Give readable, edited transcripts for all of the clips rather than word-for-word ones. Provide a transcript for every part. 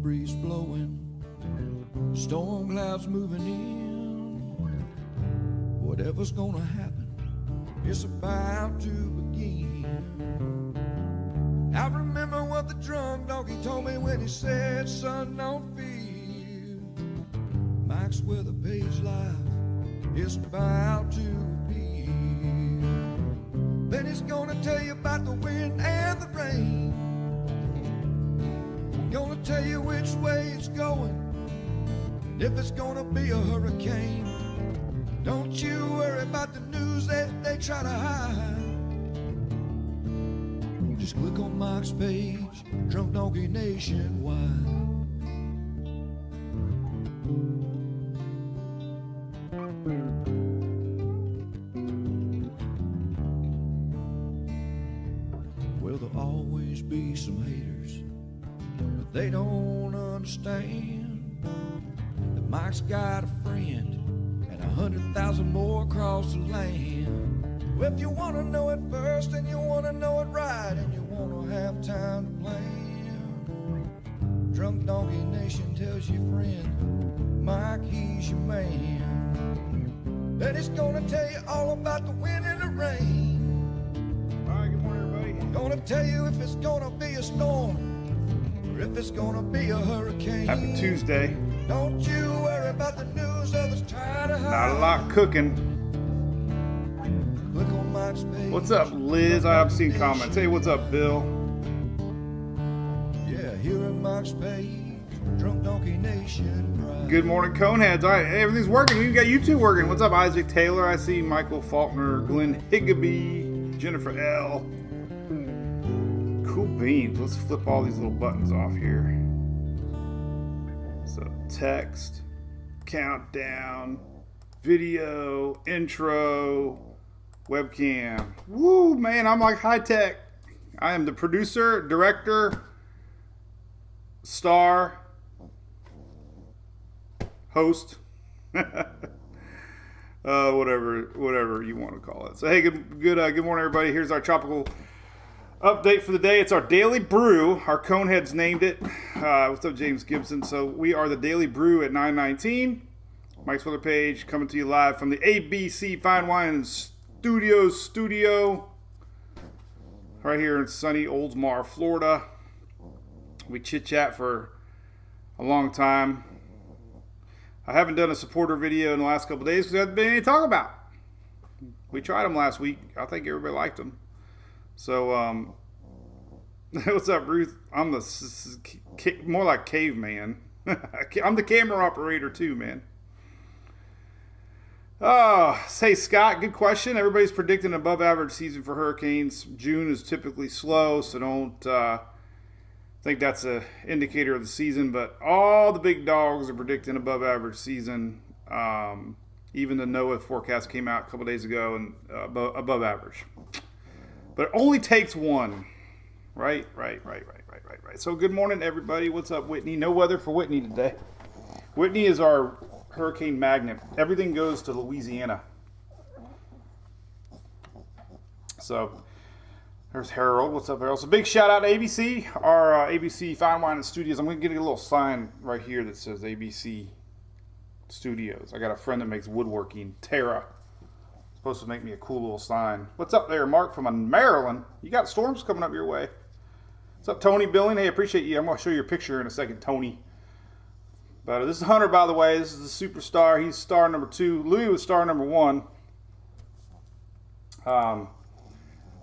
breeze blowing, storm clouds moving in. Whatever's gonna happen, it's about to begin. I remember what the drunk donkey told me when he said, son, don't fear. Mike's where the page life is about to appear. Then he's gonna tell you about the wind and the rain. Gonna tell you which way it's going, and if it's gonna be a hurricane. Don't you worry about the news that they try to hide. Just click on Mike's page, Drunk Donkey Nationwide. Well, there'll always be some haters, but they don't understand that Mike's got a friend and 100,000 more across the land. Well, if you want to know it first and you want to know it right and you want to have time to plan, Drunk Donkey Nation tells your friend Mike, he's your man. Then he's gonna tell you all about the wind and the rain. All right, good morning, everybody. Gonna tell you if it's gonna be a storm or if it's gonna be a hurricane. Happy Tuesday. Don't you worry about the news others try to hide. Not a lot cooking. Click on Mike's page. What's up, Liz? I've seen comments. Hey, what's up, Bill? Yeah, here at Mike's page, Drunk Donkey Nation pride. Good morning, Coneheads. All right, hey, everything's working. We've got YouTube working. What's up, Isaac Taylor? I see Michael Faulkner, Glenn Higgabee, Jennifer L. Cool beans. Let's flip all these little buttons off here. So, text, countdown, video, intro, webcam. Woo, man, I'm like high tech. I am the producer, director, star, host, whatever you want to call it. So hey, good morning, everybody. Here's our tropical update for the day. It's our Daily Brew. Our Coneheads named it. What's up, James Gibson? So we are the Daily Brew at 9:19. Mike's weather page coming to you live from the ABC Fine Wine Studio right here in sunny Oldsmar, Florida. We chit-chat for a long time. I haven't done a supporter video in the last couple of days because there hasn't been any to talk about. We tried them last week. I think everybody liked them. So, what's up, Ruth? I'm more like caveman. I'm the camera operator too, man. Oh, hey, Scott, good question. Everybody's predicting an above average season for hurricanes. June is typically slow, so don't think that's an indicator of the season. But all the big dogs are predicting above average season. Even the NOAA forecast came out a couple days ago and above average. But it only takes one. Right. So good morning, everybody. What's up, Whitney? No weather for Whitney today. Whitney is our hurricane magnet. Everything goes to Louisiana. So there's Harold. What's up, Harold? So big shout out to ABC, our ABC Fine Wine and Studios. I'm going to get a little sign right here that says ABC Studios. I got a friend that makes woodworking, Tara. Supposed to make me a cool little sign. What's up there, Mark from Maryland? You got storms coming up your way. What's up, Tony Billing? Hey, appreciate you. I'm going to show you a picture in a second, Tony. But this is Hunter, by the way. This is the superstar. He's star number 2. Louis was star number 1.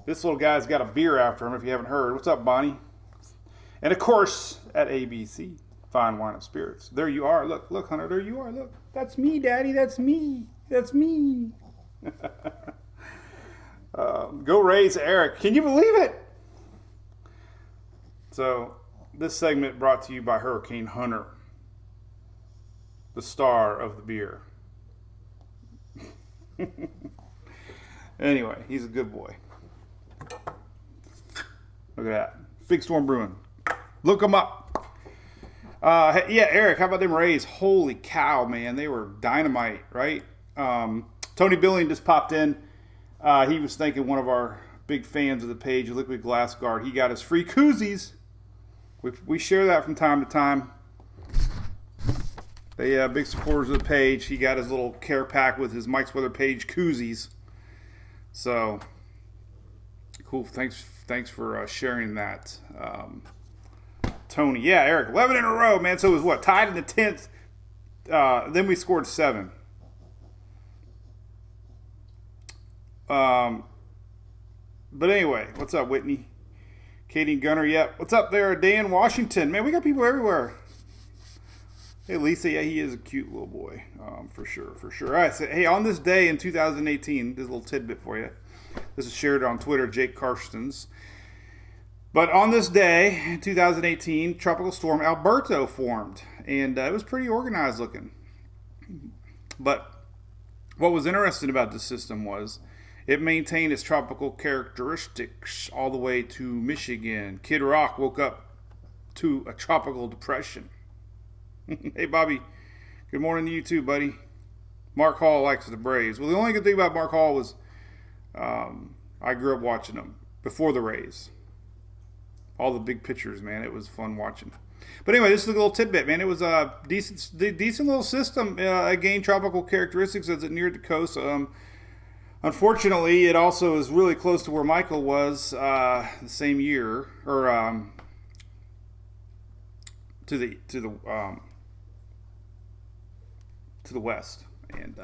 This little guy's got a beer after him, if you haven't heard. What's up, Bonnie? And, of course, at ABC, Fine Wine and Spirits. There you are. Look, Hunter. There you are. Look. That's me, Daddy. That's me. That's me. Go Rays, Eric. Can you believe it? So, this segment brought to you by Hurricane Hunter, the star of the beer. Anyway, he's a good boy. Look at that. Big Storm Brewing. Look him up. Yeah, Eric, how about them Rays? Holy cow, man. They were dynamite, right? Tony Billing just popped in. He was thanking one of our big fans of the page, Liquid Glass Guard. He got his free koozies. We share that from time to time. They big supporters of the page. He got his little care pack with his Mike's Weather Page koozies. So cool. Thanks for sharing that, Tony. Yeah, Eric, 11 in a row, man. So it was what, tied in the 10th. Then we scored 7. But anyway, what's up, Whitney? Katie Gunner, yep. What's up there, Dan Washington? Man, we got people everywhere. Hey, Lisa, yeah, he is a cute little boy, for sure. All right, so, hey, on this day in 2018, this little tidbit for you. This is shared on Twitter, Jake Karstens. But on this day, in 2018, Tropical Storm Alberto formed, and it was pretty organized looking. But what was interesting about this system was it maintained its tropical characteristics all the way to Michigan. Kid Rock woke up to a tropical depression. Hey, Bobby. Good morning to you too, buddy. Mark Hall likes the Braves. Well, the only good thing about Mark Hall was I grew up watching them before the Rays. All the big pitchers, man. It was fun watching. But anyway, this is a little tidbit, man. It was a decent little system. It gained tropical characteristics as it neared the coast. Unfortunately, it also is really close to where Michael was the same year, or to the west, and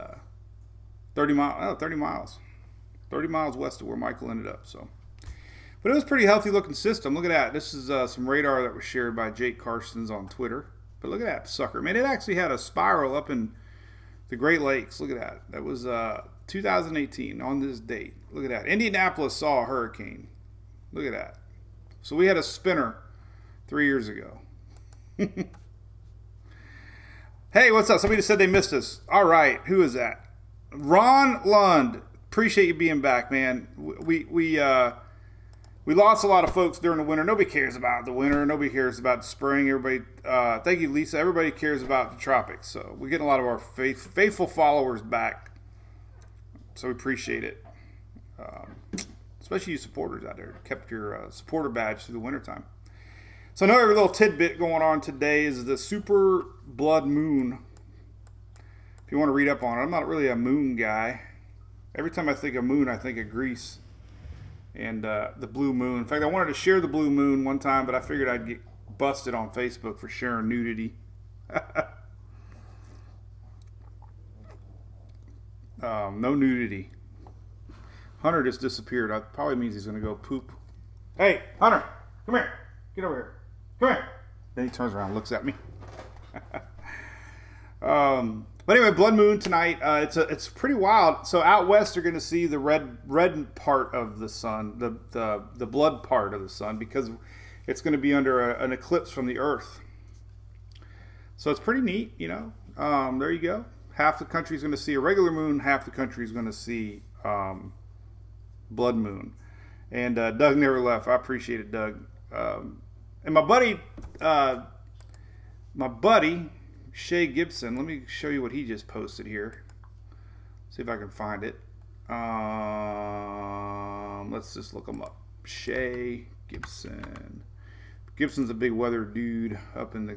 30 miles west of where Michael ended up. So, but it was a pretty healthy looking system. Look at that. This is some radar that was shared by Jake Karstens on Twitter. But look at that sucker, man. It actually had a spiral up in the Great Lakes. Look at that. That was 2018 on this date. Look at that. Indianapolis saw a hurricane. Look at that. So we had a spinner 3 years ago. Hey, what's up? Somebody said they missed us. All right, who is that? Ron Lund. Appreciate you being back, man. We lost a lot of folks during the winter. Nobody cares about the winter. Nobody cares about the spring. Everybody, thank you, Lisa. Everybody cares about the tropics. So we're getting a lot of our faithful followers back. So we appreciate it. Especially you supporters out there. Kept your supporter badge through the wintertime. So another little tidbit going on today is the super blood moon. If you want to read up on it, I'm not really a moon guy. Every time I think of moon, I think of Greece and the blue moon. In fact, I wanted to share the blue moon one time, but I figured I'd get busted on Facebook for sharing nudity. No nudity. Hunter just disappeared. That probably means he's going to go poop. Hey, Hunter, come here. Get over here. Come here. Then he turns around and looks at me. But anyway, blood moon tonight. It's pretty wild. So out west, you're going to see the red part of the sun, the blood part of the sun, because it's going to be under an eclipse from the Earth. So it's pretty neat, you know. There you go. Half the country is going to see a regular moon. Half the country is going to see blood moon. And Doug never left. I appreciate it, Doug. And my buddy, Shay Gibson, let me show you what he just posted here. See if I can find it. Let's just look him up. Shay Gibson. Gibson's a big weather dude up in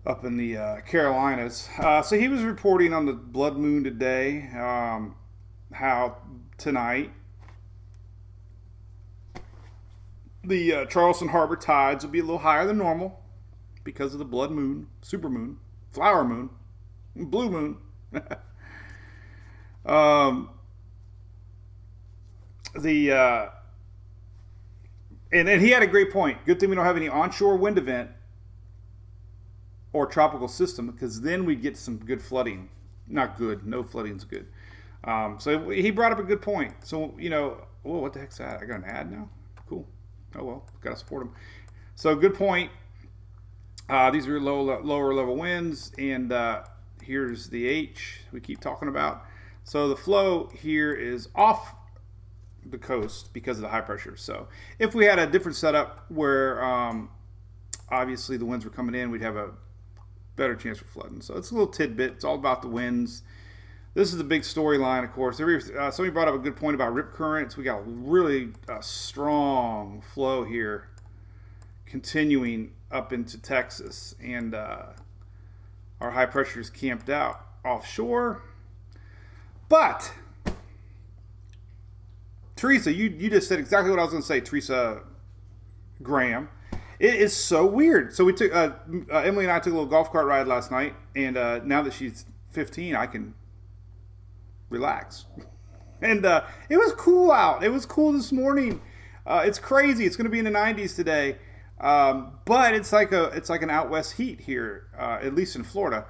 the Carolinas. So he was reporting on the blood moon today, how tonight the Charleston Harbor tides will be a little higher than normal because of the blood moon, super moon, flower moon, blue moon. And he had a great point. Good thing we don't have any onshore wind event or tropical system, because then we'd get some good flooding. Not good. No flooding's good. So he brought up a good point. So, you know, whoa, what the heck's that? I got an ad now? Cool. Oh, well, got to support him. So, good point. These are lower level winds, and here's the H we keep talking about. So, the flow here is off the coast because of the high pressure. So, if we had a different setup where obviously the winds were coming in, we'd have a better chance for flooding. So, it's a little tidbit. It's all about the winds. This is the big storyline, of course. Somebody brought up a good point about rip currents. We got really a strong flow here continuing up into Texas. And our high pressure is camped out offshore. But Teresa, you just said exactly what I was going to say, Teresa Graham. It is so weird. So we took Emily and I took a little golf cart ride last night, and now that she's 15, I can relax. And it was cool out. It was cool this morning. It's crazy. It's going to be in the 90s today, but it's like an out west heat here, at least in Florida.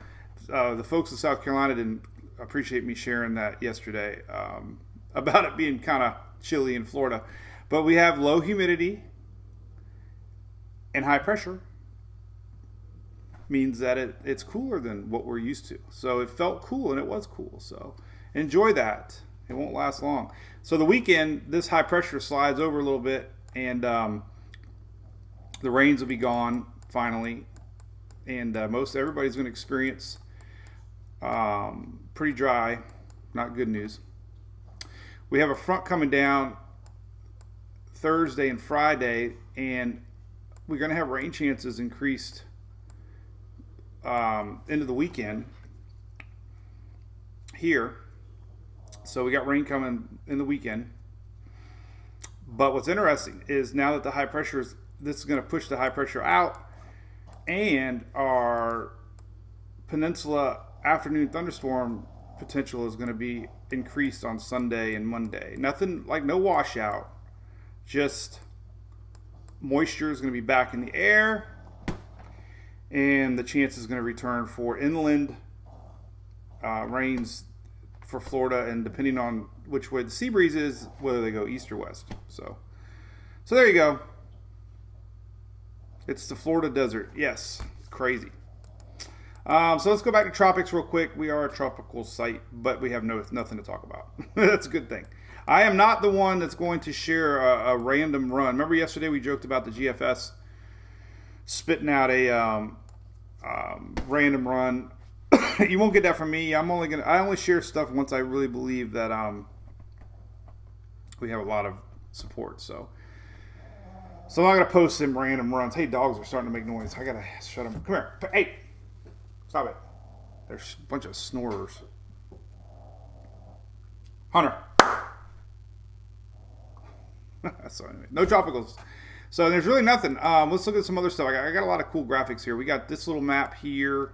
The folks in South Carolina didn't appreciate me sharing that yesterday about it being kind of chilly in Florida, but we have low humidity. And high pressure means that it's cooler than what we're used to. So it felt cool, and it was cool. So enjoy that. It won't last long. So the weekend, this high pressure slides over a little bit, and the rains will be gone finally. And most everybody's going to experience pretty dry, not good news. We have a front coming down Thursday and Friday, and we're going to have rain chances increased into the weekend here. So we got rain coming in the weekend. But what's interesting is now that the high pressure this is going to push the high pressure out, and our peninsula afternoon thunderstorm potential is going to be increased on Sunday and Monday. Nothing like no washout, just moisture is going to be back in the air, and the chance is going to return for inland rains for Florida, and depending on which way the sea breeze is, whether they go east or west. So there you go. It's the Florida desert. Yes, crazy. So let's go back to tropics real quick. We are a tropical site, but we have nothing to talk about. That's a good thing. I am not the one that's going to share a random run. Remember yesterday we joked about the GFS spitting out a random run. You won't get that from me. I only share stuff once I really believe that we have a lot of support. So I'm not gonna post them random runs. Hey, dogs are starting to make noise. I gotta shut them. Come here. Hey, stop it. There's a bunch of snorers. Hunter. So anyway, no tropicals. So there's really nothing. Let's look at some other stuff. I got a lot of cool graphics here. We got this little map here.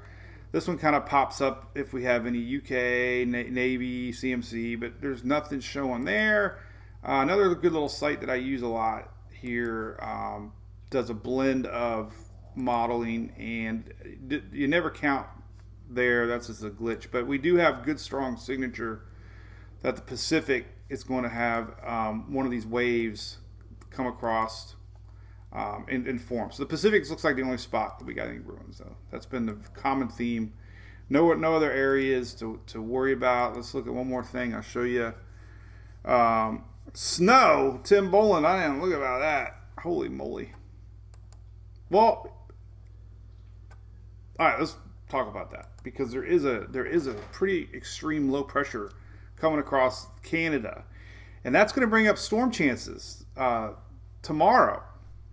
This one kind of pops up if we have any UK, Navy, CMC, but there's nothing showing there. Another good little site that I use a lot here does a blend of modeling, and you never count there. That's just a glitch. But we do have good, strong signature that the Pacific is going to have one of these waves come across in form. So the Pacific looks like the only spot that we got any ruins, though. That's been the common theme. No other areas to worry about. Let's look at one more thing. I'll show you. Snow. Tim Boland. I didn't look about that. Holy moly. Well, all right. Let's talk about that, because there is a pretty extreme low pressure coming across Canada, and that's going to bring up storm chances tomorrow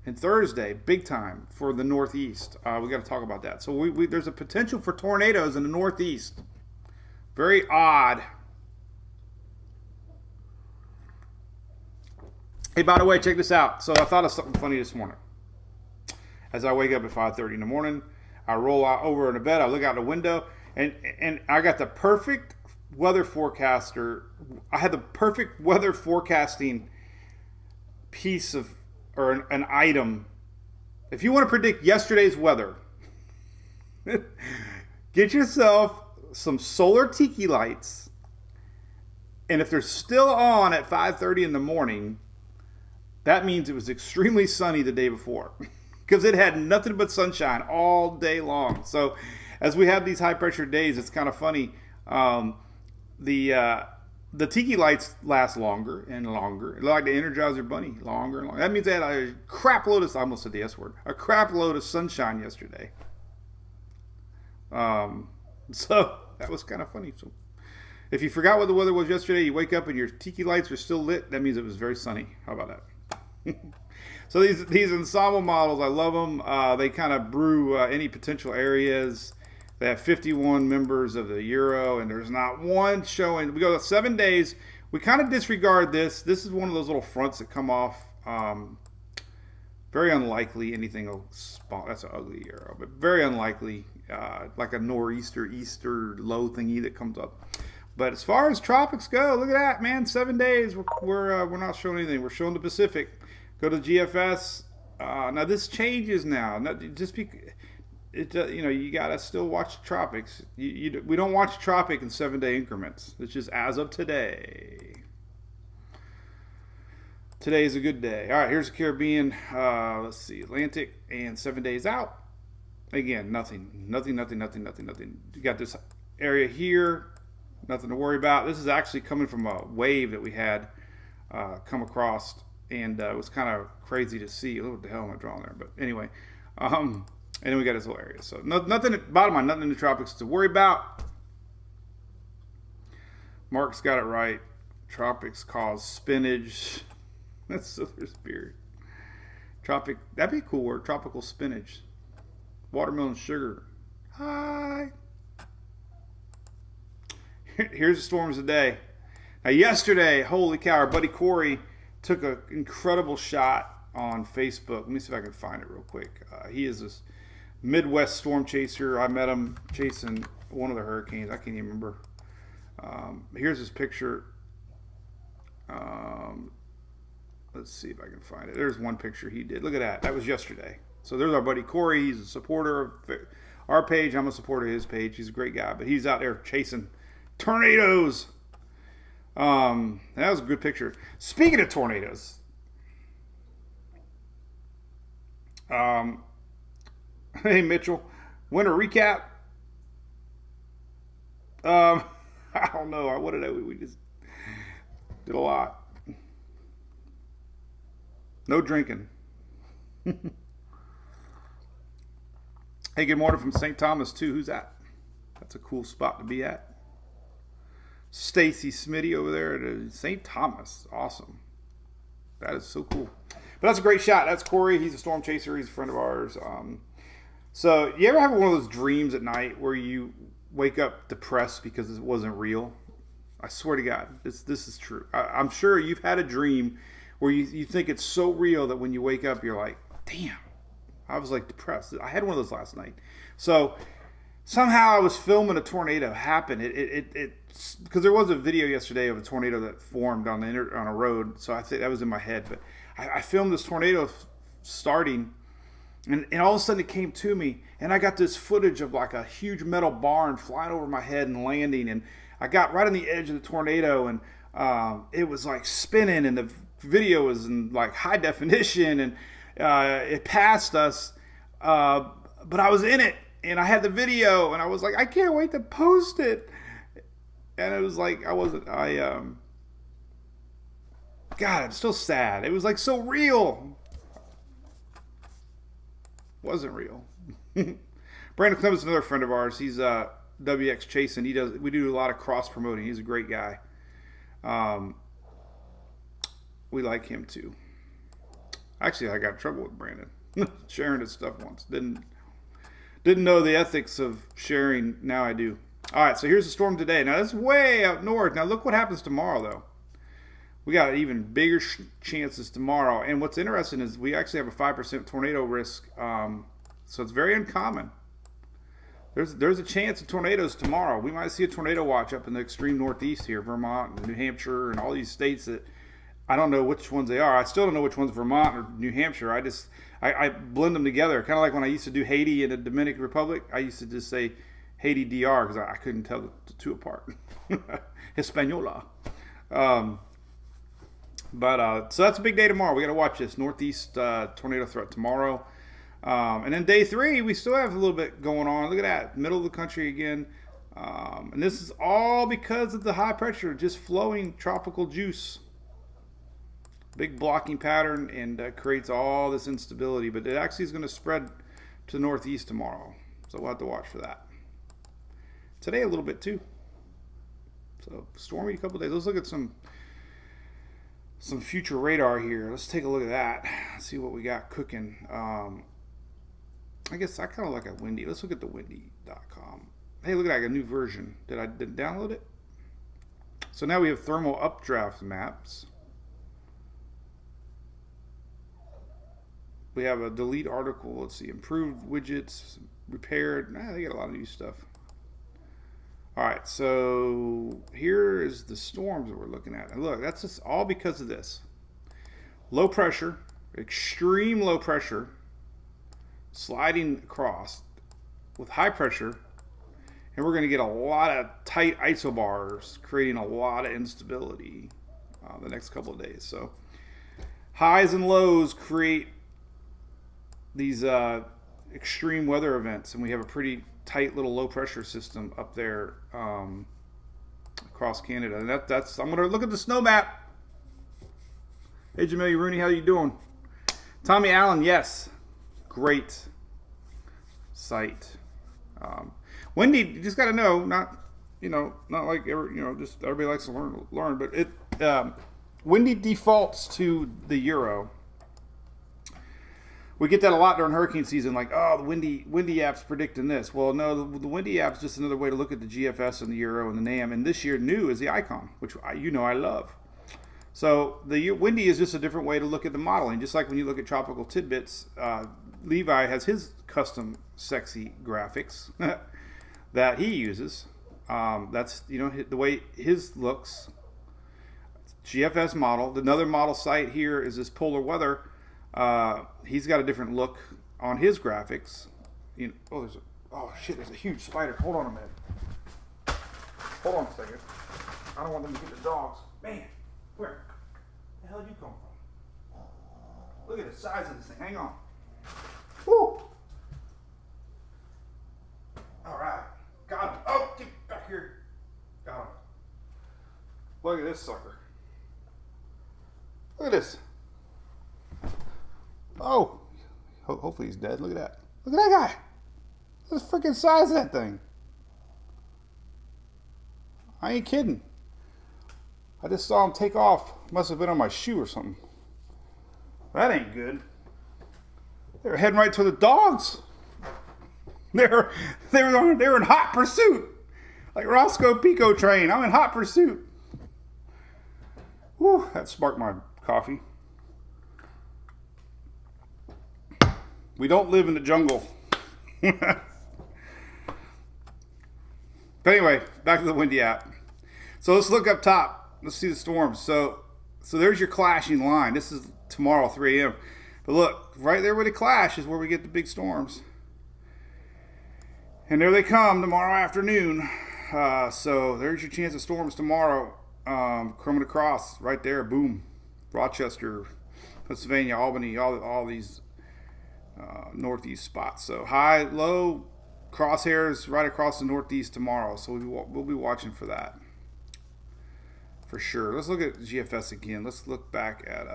and Thursday, big time for the Northeast. We got to talk about that. So there's a potential for tornadoes in the Northeast. Very odd. Hey, by the way, check this out. So I thought of something funny this morning. As I wake up at 5:30 in the morning, I roll out over in the bed. I look out the window, and I got the perfect weather forecaster. I had the perfect weather forecasting piece of, or an item. If you want to predict yesterday's weather, get yourself some solar tiki lights, and if they're still on at 5:30 in the morning, that means it was extremely sunny the day before, because it had nothing but sunshine all day long. So as we have these high pressure days, it's kind of funny. The tiki lights last longer and longer. It's like the Energizer Bunny, longer and longer. That means they had a crap load of, I almost said the S word, a crap load of sunshine yesterday. So that was kind of funny. So if you forgot what the weather was yesterday, you wake up and your tiki lights are still lit, that means it was very sunny. How about that? So these ensemble models, I love them. They kind of brew any potential areas. They have 51 members of the Euro, and there's not one showing. We go 7 days. We kind of disregard this. This is one of those little fronts that come off. Very unlikely anything will spawn. That's an ugly Euro, but very unlikely, like a nor'easter, easter low thingy that comes up. But as far as tropics go, look at that, man. 7 days. We're not showing anything. We're showing the Pacific. Go to GFS. Now this changes now. You gotta still watch tropics. We don't watch tropic in 7 day increments. It's just as of today. Today is a good day. All right, here's the Caribbean. Let's see, Atlantic and 7 days out. Again, nothing. You got this area here. Nothing to worry about. This is actually coming from a wave that we had come across, and it was kind of crazy to see. What the hell am I drawing there? But anyway, and then we got this little area. So nothing. Bottom line, nothing in the tropics to worry about. Mark's got it right. Tropics cause spinach. That's Southern Spirit. That'd be a cool word. Tropical spinach. Watermelon sugar. Hi. Here's the storms today. Now, yesterday, holy cow, our buddy Corey took an incredible shot on Facebook. Let me see if I can find it real quick. He is this Midwest storm chaser. I met him chasing one of the hurricanes. I can't even remember. Here's his picture. Let's see if I can find it. There's one picture he did. Look at that. That was yesterday. So there's our buddy Corey. He's a supporter of our page. I'm a supporter of his page. He's a great guy. But he's out there chasing tornadoes. That was a good picture. Speaking of tornadoes, hey Mitchell, winter recap. I don't know. What did we just did a lot. No drinking. Hey, good morning from St. Thomas too. Who's that? That's a cool spot to be at. Stacy Smitty over there at St. Thomas. Awesome. That is so cool. But that's a great shot. That's Corey. He's a storm chaser. He's a friend of ours. So you ever have one of those dreams at night where you wake up depressed because it wasn't real? I swear to God, this is true. I'm sure you've had a dream where you think it's so real that when you wake up, you're like, damn, I was like depressed. I had one of those last night. So somehow I was filming a tornado happen. It because there was a video yesterday of a tornado that formed on a road. So I think that was in my head. But I filmed this tornado starting, and all of a sudden it came to me, and I got this footage of like a huge metal barn flying over my head and landing, and I got right on the edge of the tornado, and it was like spinning, and the video was in like high definition, and it passed us, but I was in it, and I had the video, and I was like, I can't wait to post it. And it was like, God, I'm still sad. It was like so real. Wasn't real. Brandon Clemens is another friend of ours. He's WX Chasing. We do a lot of cross promoting. He's a great guy. We like him too. Actually, I got in trouble with Brandon sharing his stuff once. Didn't know the ethics of sharing. Now I do. All right, so here's the storm today. Now that's way up north. Now look what happens tomorrow, though. We got even bigger chances tomorrow. And what's interesting is we actually have a 5% tornado risk. So it's very uncommon. There's a chance of tornadoes tomorrow. We might see a tornado watch up in the extreme northeast here, Vermont and New Hampshire and all these states that I don't know which ones they are. I still don't know which one's Vermont or New Hampshire. I blend them together. Kind of like when I used to do Haiti and the Dominican Republic. I used to just say Haiti DR because I couldn't tell the two apart. Hispaniola. But so that's a big day tomorrow. We got to watch this northeast tornado threat tomorrow. And then day 3, we still have a little bit going on. Look at that, middle of the country again. And this is all because of the high pressure, just flowing tropical juice. Big blocking pattern, and creates all this instability. But it actually is going to spread to the northeast tomorrow. So we'll have to watch for that. Today a little bit too. So stormy a couple of days. Let's look at some future radar here. Let's take a look at that. See what we got cooking. I guess I kind of like a windy. Let's look at the windy.com. Hey, look at that, I got a new version. Did I download it? So now we have thermal updraft maps. We have a delete article. Let's see, improved widgets, repaired. They got a lot of new stuff. All right, so here is the storms that we're looking at. And look, that's just all because of this. Low pressure, extreme low pressure, sliding across with high pressure, and we're going to get a lot of tight isobars, creating a lot of instability the next couple of days. So highs and lows create these extreme weather events, and we have a pretty tight little low pressure system up there across Canada. And that's I'm going to look at the snow map. Hey, Jamelia Rooney, how you doing? Tommy Allen, yes. Great site. Windy, you just got to know, not like just everybody likes to learn, but it windy defaults to the euro. We get that a lot during hurricane season, like, oh, the windy app's predicting this. Well, no, the windy app's just another way to look at the GFS and the euro and the NAM. And this year, new is the icon, which I love. So the windy is just a different way to look at the modeling. Just like when you look at tropical tidbits, Levi has his custom sexy graphics that he uses. That's the way his looks. GFS model. Another model site here is this polar weather. He's got a different look on his graphics. There's a huge spider. Hold on a minute. Hold on a second. I don't want them to get the dogs. Man, where the hell did you come from? Look at the size of this thing. Hang on. Woo! All right. Got him. Oh, get back here. Got him. Look at this sucker. Look at this. Oh, hopefully he's dead. Look at that. Look at that guy. Look at the freaking size of that thing. I ain't kidding. I just saw him take off. Must have been on my shoe or something. That ain't good. They were heading right to the dogs. They were in hot pursuit. Like Roscoe Pico train. I'm in hot pursuit. Whew, that sparked my coffee. We don't live in the jungle. But anyway, back to the windy app. So let's look up top. Let's see the storms. So there's your clashing line. This is tomorrow, 3 a.m. But look, right there where they clash is where we get the big storms. And there they come tomorrow afternoon. So there's your chance of storms tomorrow. Coming across right there. Boom. Rochester, Pennsylvania, Albany, all these northeast spots. So high, low, crosshairs right across the northeast tomorrow. So we'll be watching for that for sure. Let's look at GFS again. Let's look back at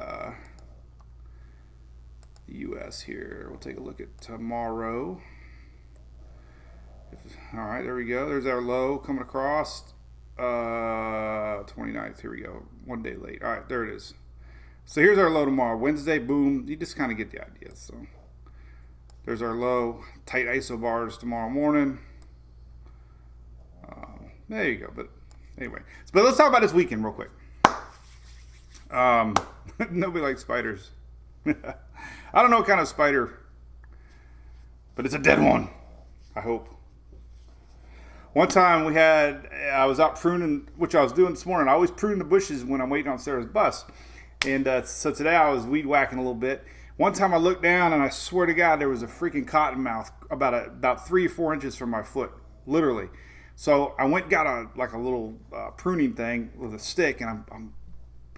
the U.S. here. We'll take a look at tomorrow. All right, there we go. There's our low coming across 29th. Here we go. 1 day late. All right, there it is. So here's our low tomorrow. Wednesday, boom. You just kind of get the idea. So there's our low. Tight isobars tomorrow morning. There you go. But anyway. But let's talk about this weekend real quick. Nobody likes spiders. I don't know what kind of spider. But it's a dead one. I hope. One time I was out pruning, which I was doing this morning. I always prune the bushes when I'm waiting on Sarah's bus. And so today I was weed whacking a little bit. One time I looked down and I swear to God there was a freaking cottonmouth about 3 or 4 inches from my foot, literally. So I went and got a little pruning thing with a stick, and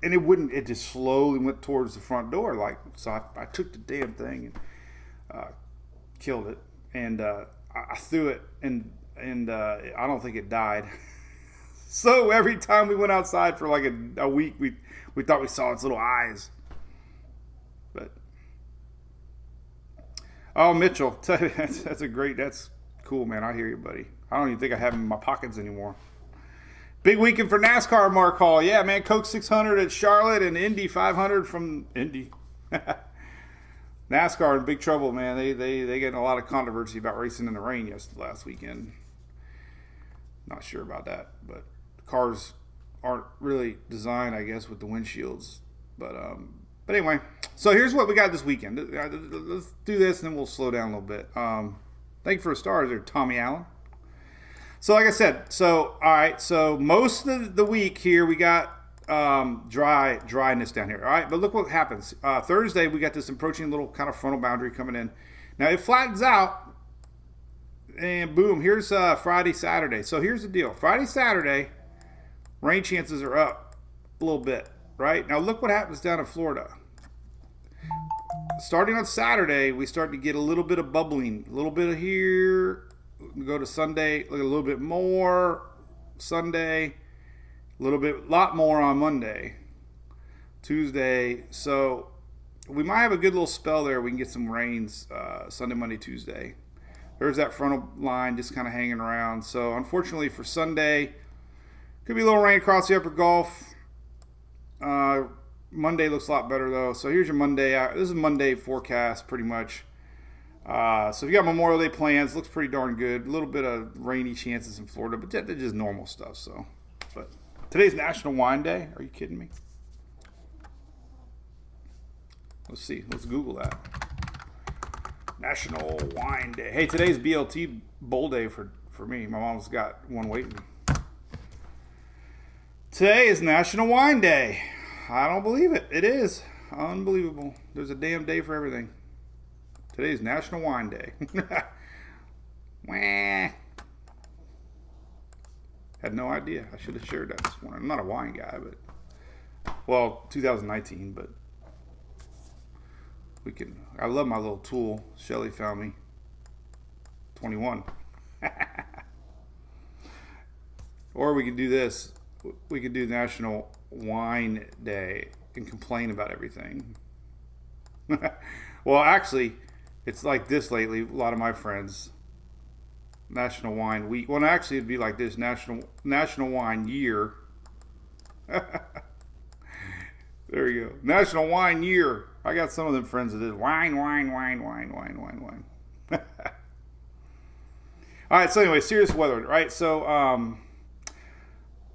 it just slowly went towards the front door. So I took the damn thing and killed it, and I threw it, and I don't think it died. So every time we went outside for like a week, we thought we saw its little eyes. But Mitchell, that's cool, man. I hear you, buddy. I don't even think I have them in my pockets anymore. Big weekend for NASCAR, Mark Hall. Yeah, man. Coke 600 at Charlotte and Indy 500 from Indy. NASCAR in big trouble, man. They get in a lot of controversy about racing in the rain last weekend. Not sure about that, but the cars aren't really designed, I guess, with the windshields. But anyway, so here's what we got this weekend. Let's do this, and then we'll slow down a little bit. Thank you for the stars there, Tommy Allen. So like I said, all right, so most of the week here we got dryness down here. All right, but look what happens. Thursday we got this approaching little kind of frontal boundary coming in. Now it flattens out, and boom, here's Friday, Saturday. So here's the deal. Friday, Saturday, rain chances are up a little bit, right? Now look what happens down in Florida. Starting on Saturday, we start to get a little bit of bubbling, a little bit of here. Go to Sunday, look a little bit more. Sunday, a lot more on Monday, Tuesday. So we might have a good little spell there. We can get some rains Sunday, Monday, Tuesday. There's that frontal line just kind of hanging around. So unfortunately for Sunday, could be a little rain across the upper Gulf. Monday looks a lot better though. So here's your Monday. This is Monday forecast pretty much. So if you got Memorial Day plans, looks pretty darn good. A little bit of rainy chances in Florida, but that's just normal stuff. So, but today's National Wine Day. Are you kidding me? Let's see. Let's Google that. National Wine Day. Hey, today's BLT Bowl Day for me. My mom's got one waiting. Today is National Wine Day. I don't believe it. It is. Unbelievable. There's a damn day for everything. Today's National Wine Day. Wah. Had no idea. I should have shared that this morning. I'm not a wine guy, but 2019, but we can. I love my little tool. Shelly found me. 21. Or we could do this. We could do National Wine Day and complain about everything. Well, actually, it's like this lately. A lot of my friends, National Wine Week. Well, actually, it'd be like this: National Wine Year. There you go, National Wine Year. I got some of them friends that did wine. All right. So anyway, serious weather, right? So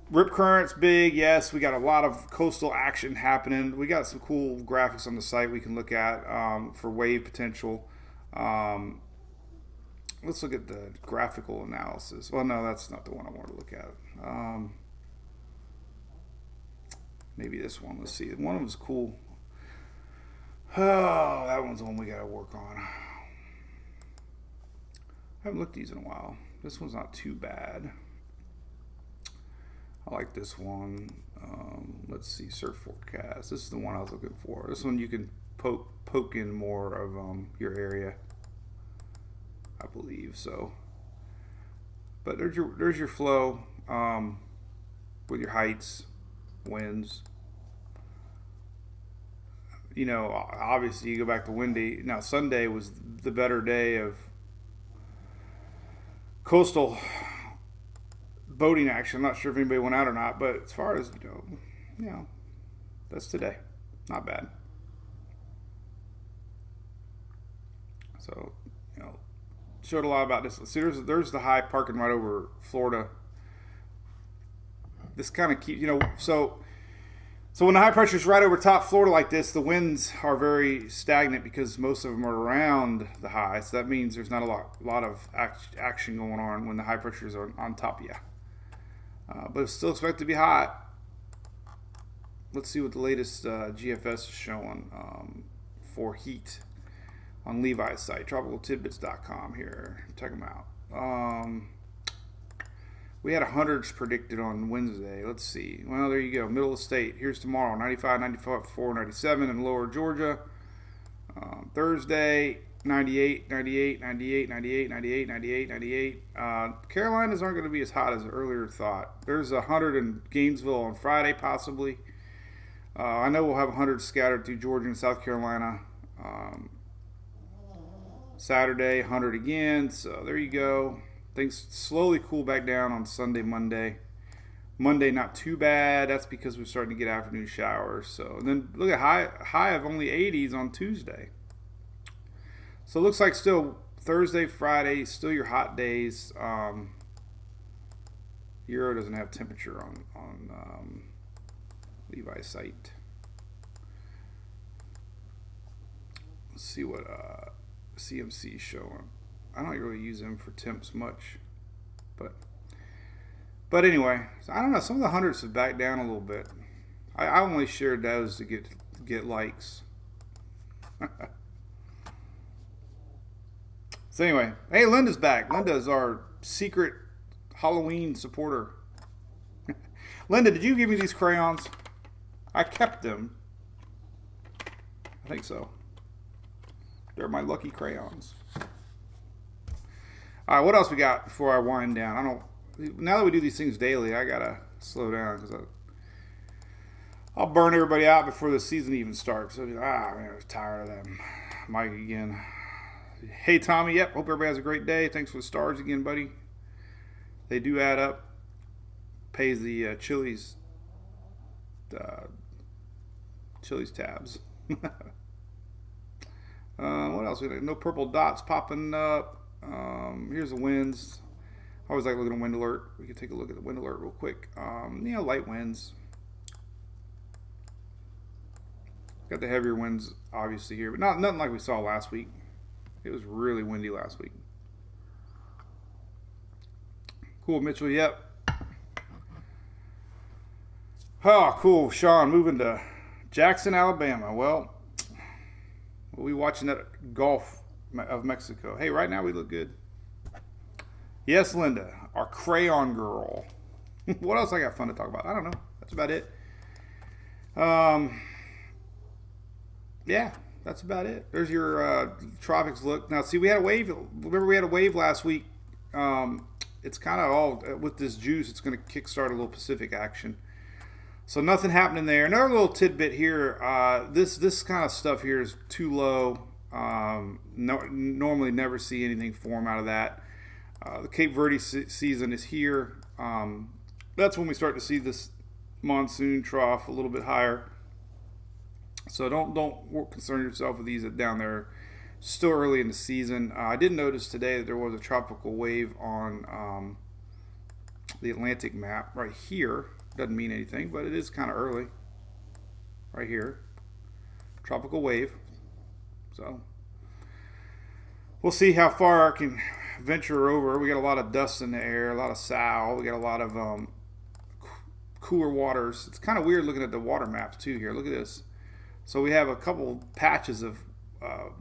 rip current's big. Yes, we got a lot of coastal action happening. We got some cool graphics on the site we can look at for wave potential. Let's look at the graphical analysis. Well, no, that's not the one I want to look at. Maybe this one. Let's see. One of them's cool. Oh, that one's the one we got to work on. I haven't looked at these in a while. This one's not too bad. I like this one. Let's see. Surf forecast. This is the one I was looking for. This one you can poke in more of your area, I believe so. But there's your flow with your heights, winds. You know, obviously you go back to windy. Now Sunday was the better day of coastal boating action. I'm not sure if anybody went out or not, but as far as you know, that's today. Not bad. So, showed a lot about this. See, there's the high parking right over Florida. This kind of keeps, so when the high pressure is right over top Florida like this, the winds are very stagnant because most of them are around the high. So that means there's not a lot of action going on when the high pressure is on top of you. But it's still expected to be hot. Let's see what the latest GFS is showing for heat on Levi's site, tropicaltidbits.com here. Check them out. We had 100s predicted on Wednesday. Let's see. Well, there you go. Middle of the state. Here's tomorrow. 95, 94, 97 in lower Georgia. Thursday, 98, 98, 98, 98, 98, 98, 98. Carolinas aren't going to be as hot as earlier thought. There's 100 in Gainesville on Friday, possibly. I know we'll have 100 scattered through Georgia and South Carolina. Saturday, 100 again. So there you go. Things slowly cool back down on Sunday, Monday. Monday, not too bad. That's because we're starting to get afternoon showers. So and then look at high of only 80s on Tuesday. So it looks like still Thursday, Friday, still your hot days. Euro doesn't have temperature on Levi's site. Let's see what CMC is showing. I don't really use them for temps much, but anyway, so I don't know. Some of the hundreds have backed down a little bit. I only shared those to get likes. So anyway, hey, Linda's back. Linda is our secret Halloween supporter. Linda, did you give me these crayons? I kept them. I think so. They're my lucky crayons. All right, what else we got before I wind down? Now that we do these things daily, I gotta slow down because I'll burn everybody out before the season even starts. So, man, I was tired of them. Mike again. Hey, Tommy. Yep, hope everybody has a great day. Thanks for the stars again, buddy. They do add up. Pays the Chili's tabs. What else? No purple dots popping up. Here's the winds. I always like looking at wind alert. We can take a look at the wind alert real quick. Light winds. Got the heavier winds obviously here, but nothing like we saw last week. It was really windy last week. Cool, Mitchell. Yep. Oh, cool. Sean moving to Jackson, Alabama. Well, we'll be watching that Gulf of Mexico. Hey, right now we look good. Yes, Linda, our crayon girl. What else I got fun to talk about? I don't know. That's about it. Yeah, that's about it. There's your tropics look. Now, see, we had a wave. Remember, we had a wave last week. It's kind of all with this juice. It's going to kickstart a little Pacific action. So nothing happening there. Another little tidbit here. This kind of stuff here is too low. Normally never see anything form out of that. The Cape Verde season is here. That's when we start to see this monsoon trough a little bit higher. So don't concern yourself with these down there. Still early in the season. I did notice today that there was a tropical wave on the Atlantic map right here. Doesn't mean anything, but it is kind of early. Right here. Tropical wave. So we'll see how far I can venture over. We got a lot of dust in the air, a lot of sow. We got a lot of cooler waters. It's kind of weird looking at the water maps too here. Look at this. So we have a couple patches of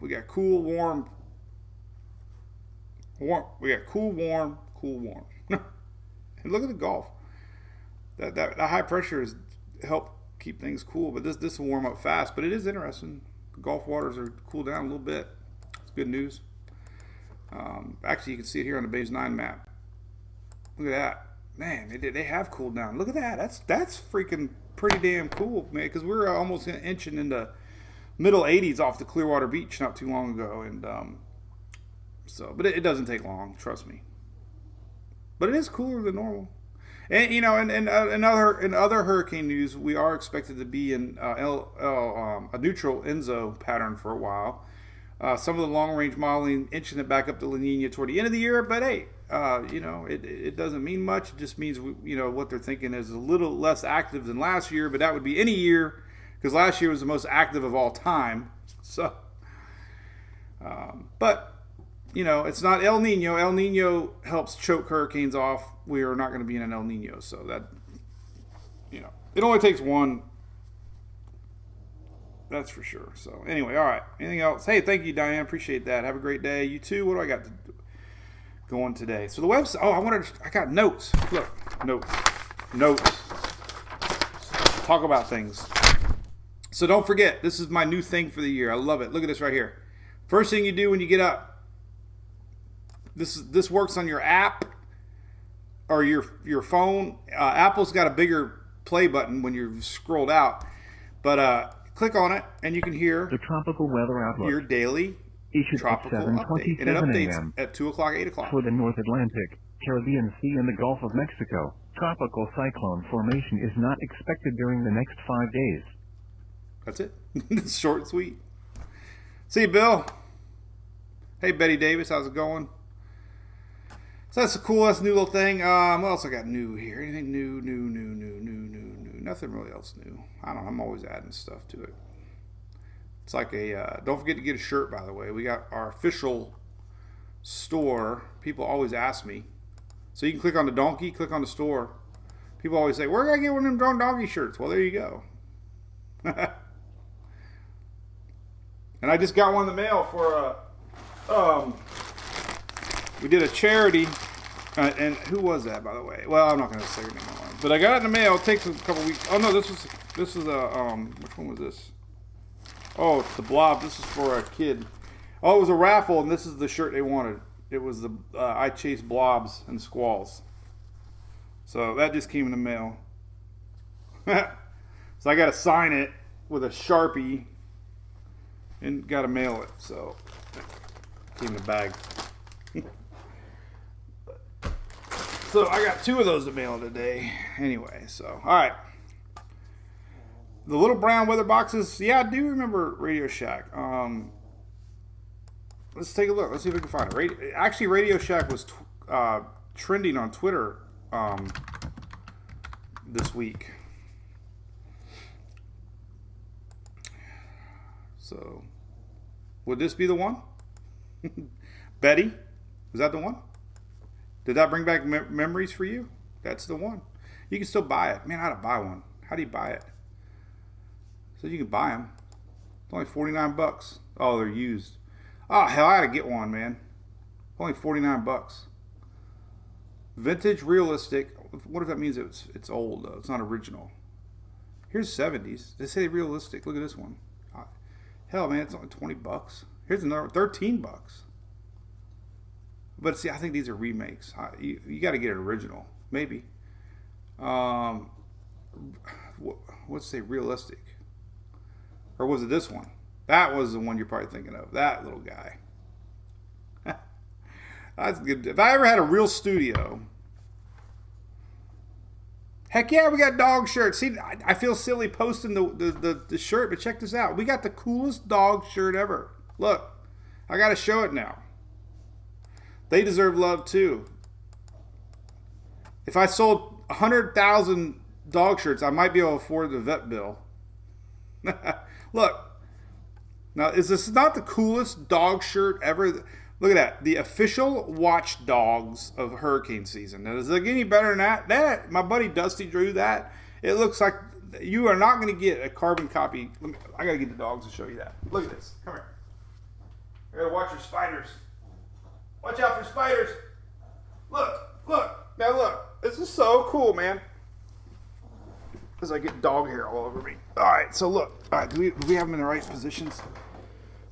we got cool, warm. We got cool, warm, cool, warm. And look at the Gulf. That high pressure has helped keep things cool, but this will warm up fast. But it is interesting. The Gulf waters are cooled down a little bit. It's good news. Actually, you can see it here on the Base 9 map. Look at that. Man, they have cooled down. Look at that. That's freaking pretty damn cool, man, because we were almost inching into middle 80s off the Clearwater Beach not too long ago. And but it doesn't take long, trust me. But it is cooler than normal. And in other hurricane news, we are expected to be in a neutral Enzo pattern for a while. Some of the long-range modeling inching it back up to La Nina toward the end of the year, but hey, it doesn't mean much. It just means what they're thinking is a little less active than last year, but that would be any year because last year was the most active of all time. So, but it's not El Nino. El Nino helps choke hurricanes off. We are not going to be in an El Nino, so that it only takes one. That's for sure. So anyway, all right. Anything else? Hey, thank you, Diane. Appreciate that. Have a great day. You too. What do I got going today? So the website. Oh, I got notes. Look, notes. Talk about things. So don't forget, this is my new thing for the year. I love it. Look at this right here. First thing you do when you get up. This works on your app or your phone. Apple's got a bigger play button when you're scrolled out, but click on it and you can hear the tropical weather outlook. Your daily issued tropical at update, and it updates at 2 o'clock, 8 o'clock for the North Atlantic, Caribbean Sea, and the Gulf of Mexico. Tropical cyclone formation is not expected during the next 5 days. That's it. It's short and sweet. See you, Bill. Hey, Betty Davis, how's it going? So that's cool. That's a new little thing. What else I got new here? Anything new? Nothing really else new. I don't know. I'm always adding stuff to it. It's like a, don't forget to get a shirt, by the way. We got our official store. People always ask me. So you can click on the donkey, click on the store. People always say, where can I get one of them donkey shirts? Well, there you go. And I just got one in the mail for we did a charity. And who was that, by the way? Well, I'm not going to say her name on it. But I got it in the mail. It takes a couple weeks. Oh, no, this is a, which one was this? Oh, it's the Blob. This is for a kid. Oh, it was a raffle, and this is the shirt they wanted. It was the I Chase Blobs and Squalls. So that just came in the mail. So I got to sign it with a Sharpie and got to mail it. So it came in a bag. So I got 2 of those to mail today. Anyway, so all right. The little brown weather boxes. Yeah, I do remember Radio Shack. Let's take a look. Let's see if we can find it. Actually, Radio Shack was trending on Twitter this week. So, would this be the one? Betty? Is that the one? Did that bring back memories for you? That's the one. You can still buy it. Man, how to buy one? How do you buy it? So you can buy them. It's only $49. Oh, they're used. Oh, hell, I gotta get one, man. Only $49. Vintage, realistic. What if that means it's old, though? It's not original. Here's 70s. They say realistic. Look at this one. Hell, man, it's only $20. Here's another $13. But see, I think these are remakes. You got to get it original, maybe. Let's say realistic, or was it this one? That was the one you're probably thinking of. That little guy. That's good. If I ever had a real studio, heck yeah, we got dog shirts. See, I feel silly posting the shirt, but check this out. We got the coolest dog shirt ever. Look, I got to show it now. They deserve love too. If I sold 100,000 dog shirts, I might be able to afford the vet bill. Look. Now, is this not the coolest dog shirt ever? Look at that. The official watchdogs of hurricane season. Now, does it get any better than that? My buddy Dusty drew that. It looks like you are not going to get a carbon copy. I got to get the dogs to show you that. Look at this. Come here. I got to watch your spiders. Watch out for spiders. Look. Now look. This is so cool, man. As I get dog hair all over me. All right, so look. All right, do we have them in the right positions?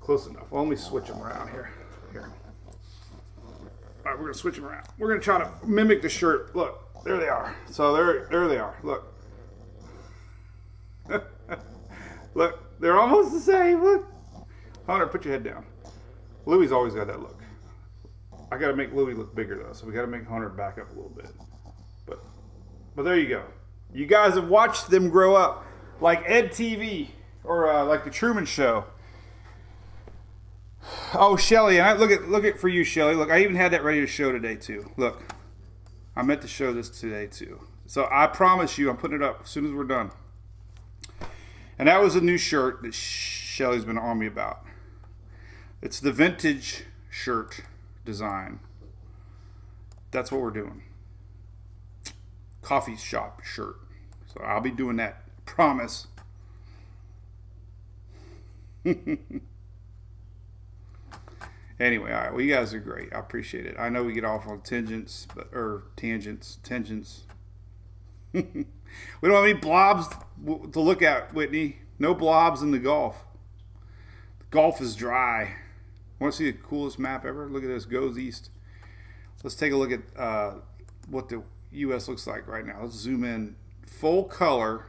Close enough. Well, let me switch them around here. All right, we're going to switch them around. We're going to try to mimic the shirt. Look, there they are. So there they are. Look. Look, they're almost the same. Look. Hunter, put your head down. Louie's always got that look. I got to make Louie look bigger, though, so we got to make Hunter back up a little bit. But there you go. You guys have watched them grow up like Ed TV or like the Truman Show. Oh, Shelly, and I look at for you, Shelly. Look, I even had that ready to show today too. Look, I meant to show this today too. So I promise you, I'm putting it up as soon as we're done. And that was a new shirt that Shelly's been on me about. It's the vintage shirt design. That's what we're doing. Coffee shop shirt. So I'll be doing that. Promise. Anyway, all right. Well, you guys are great. I appreciate it. I know we get off on tangents. We don't have any blobs to look at, Whitney. No blobs in the Gulf. The Gulf is dry. Want to see the coolest map ever? Look at this. Goes east. Let's take a look at what the U.S. looks like right now. Let's zoom in. Full color.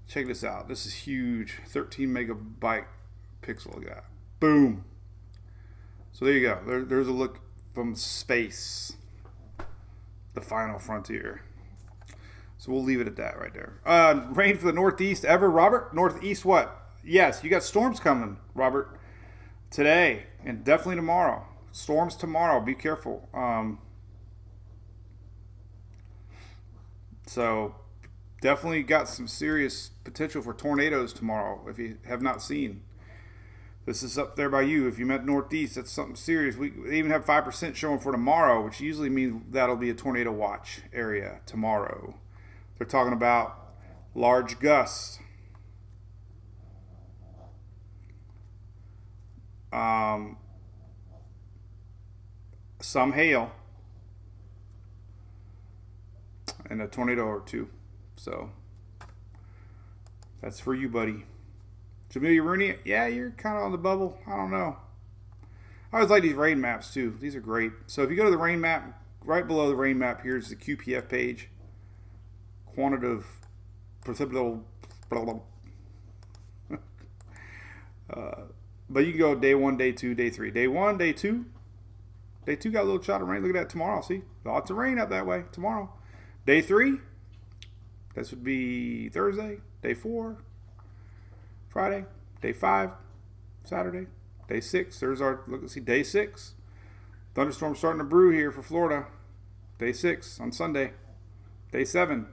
Check this out. This is huge. 13 megabyte pixel. Look at that. Boom. So there you go. There's a look from space. The final frontier. So we'll leave it at that right there. Rain for the Northeast ever, Robert? Northeast what? Yes, you got storms coming, Robert. Today. and definitely tomorrow. Storms tomorrow. Be careful. So definitely got some serious potential for tornadoes tomorrow if you have not seen. This is up there by you. If you met Northeast, that's something serious. We even have 5% showing for tomorrow, which usually means that'll be a tornado watch area tomorrow. They're talking about large gusts. Some hail. And a tornado or two. So that's for you, buddy. Jamelia Rooney, yeah, you're kind of on the bubble. I don't know. I always like these rain maps too. These are great. So if you go to the rain map, right below the rain map, here's the QPF page. Quantitative precipitable. But you can go day 1, day 2, day 3. Day 1, day 2. Day 2 got a little shot of rain. Look at that tomorrow. See? Lots of rain up that way tomorrow. Day 3. This would be Thursday. Day 4. Friday. Day 5. Saturday. Day 6. There's our, look, see, day 6. Thunderstorm starting to brew here for Florida. Day 6 on Sunday. Day 7.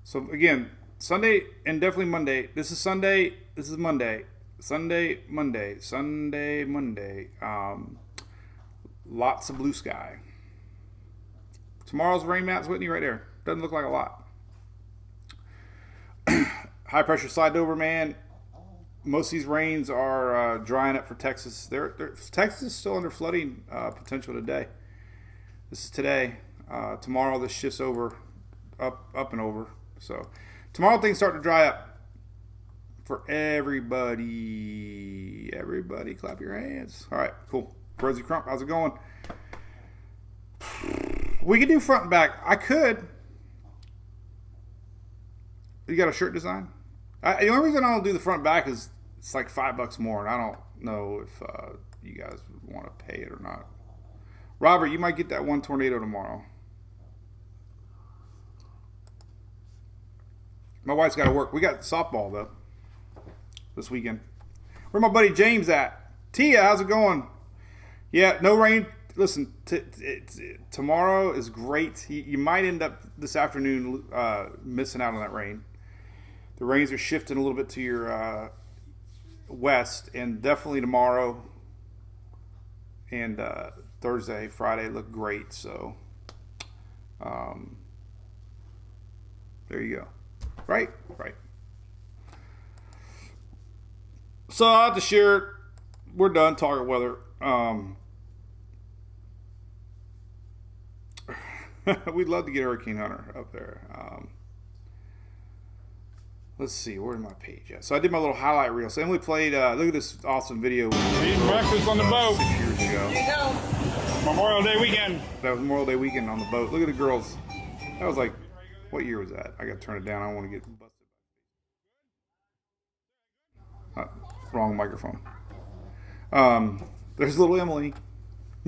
So again, Sunday and definitely Monday. This is Sunday. This is Monday. Sunday, Monday. Sunday, Monday. Lots of blue sky. Tomorrow's rain map's Whitney right there. Doesn't look like a lot. High pressure slide over, man. Most of these rains are drying up for Texas. Texas is still under flooding potential today. This is today. Tomorrow this shifts over, up and over. So tomorrow things start to dry up for everybody. Everybody clap your hands. All right, cool. Rosie Crump, how's it going? We could do front and back. I could. You got a shirt design? The only reason I don't do the front and back is it's like $5 more, and I don't know if you guys want to pay it or not. Robert, you might get that one tornado tomorrow. My wife's got to work. We got softball, though, this weekend. Where my buddy James at? Tia, how's it going? Yeah, no rain. Listen, tomorrow is great. You might end up this afternoon missing out on that rain. The rains are shifting a little bit to your west, and definitely tomorrow and Thursday, Friday look great. So there you go. Right. So I'll have to share it. We're done talking weather. We'd love to get Hurricane Hunter up there. Let's see, where's my page at? So I did my little highlight reel. So Emily played, look at this awesome video. Eating breakfast on the boat. 6 years ago. There you go. Memorial Day weekend. That was Memorial Day weekend on the boat. Look at the girls. That was like, what year was that? I got to turn it down. I don't want to get busted. Wrong microphone. There's little Emily.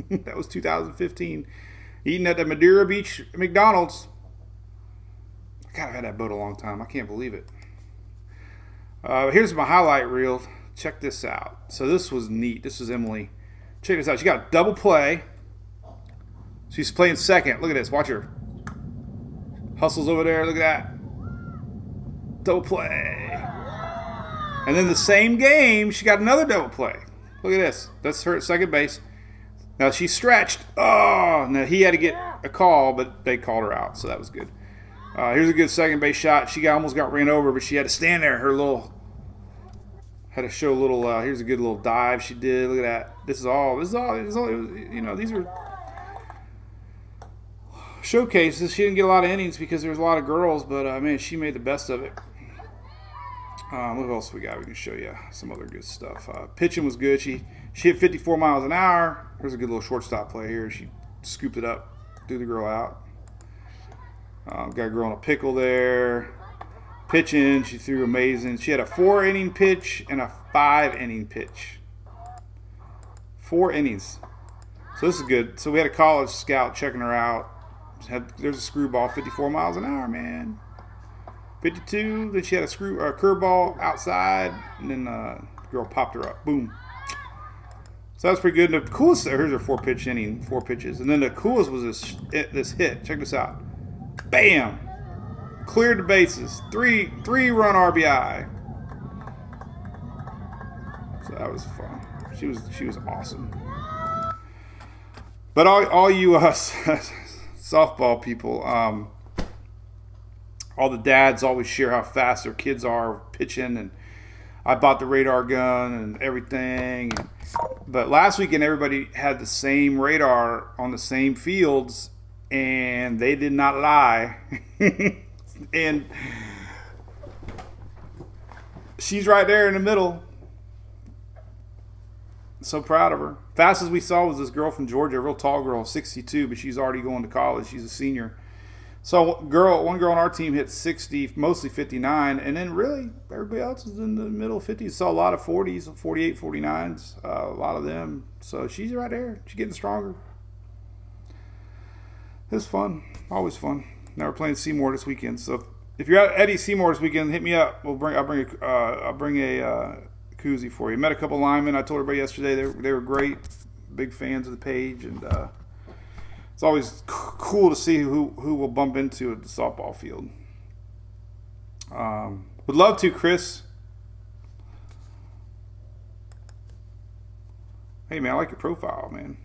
That was 2015. Eating at the Madeira Beach McDonald's. God, I've had that boat a long time. I can't believe it. Here's my highlight reel. Check this out. So this was neat. This was Emily. Check this out. She got a double play. She's playing second. Look at this. Watch her. Hustles over there. Look at that. Double play. And then the same game, she got another double play. Look at this. That's her at second base. Now she stretched. Oh, now he had to get a call, but they called her out, so that was good. Here's a good second base shot. She almost got ran over, but she had to stand there. Had to show a little. Here's a good little dive she did. Look at that. This is all. You know, these are showcases. She didn't get a lot of innings because there was a lot of girls, but man, she made the best of it. What else we got? We can show you some other good stuff. Pitching was good. She hit 54 miles an hour. There's a good little shortstop play here. She scooped it up, threw the girl out. Got a girl in a pickle there. Pitching, she threw amazing. She had a 4-inning pitch and a 5-inning pitch. 4 innings. So this is good. So we had a college scout checking her out. There's a screwball, 54 miles an hour, man. 52. Then she had a curveball outside, and then the girl popped her up. Boom. So that's pretty good. And the coolest, here's a 4-pitch inning, 4 pitches. And then the coolest was this hit. Check this out. Bam! Cleared the bases. Three-run RBI. So that was fun. She was awesome. But all you softball people, all the dads always share how fast their kids are pitching, and I bought the radar gun and everything. But last weekend, everybody had the same radar on the same fields, and they did not lie. And she's right there in the middle. So proud of her. Fastest we saw was this girl from Georgia, a real tall girl, 62, but she's already going to college. She's a senior. So one girl on our team hit 60, mostly 59, and then really everybody else is in the middle 50s. Saw a lot of 40s, 48, 49s, a lot of them. So she's right there. She's getting stronger. It's fun, always fun. Now we're playing Seymour this weekend. So if you're at Eddie Seymour this weekend, hit me up. I'll bring a koozie for you. Met a couple linemen. I told everybody yesterday they were great, big fans of the page, and it's always cool to see who we'll bump into at the softball field. Would love to, Chris. Hey man, I like your profile, man.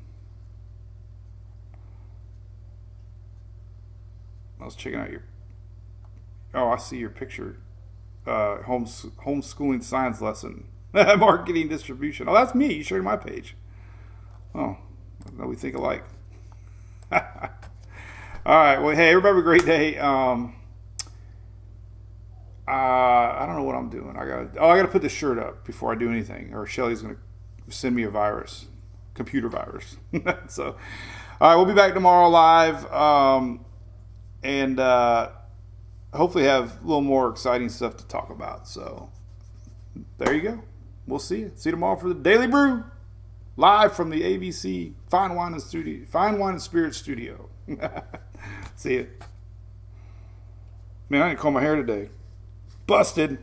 I was checking out your. Oh, I see your picture. Homeschooling science lesson. Marketing distribution. Oh, that's me. You shared my page. Oh, now we think alike. All right. Well, hey, everybody have a great day. I don't know what I'm doing. I gotta put this shirt up before I do anything, or Shelly's gonna send me a virus, computer virus. So, all right, we'll be back tomorrow live, and hopefully have a little more exciting stuff to talk about. So, there you go. We'll see you. See you tomorrow for the Daily Brew, live from the ABC Fine Wine and Spirit Studio. See you. Man, I didn't comb my hair today. Busted.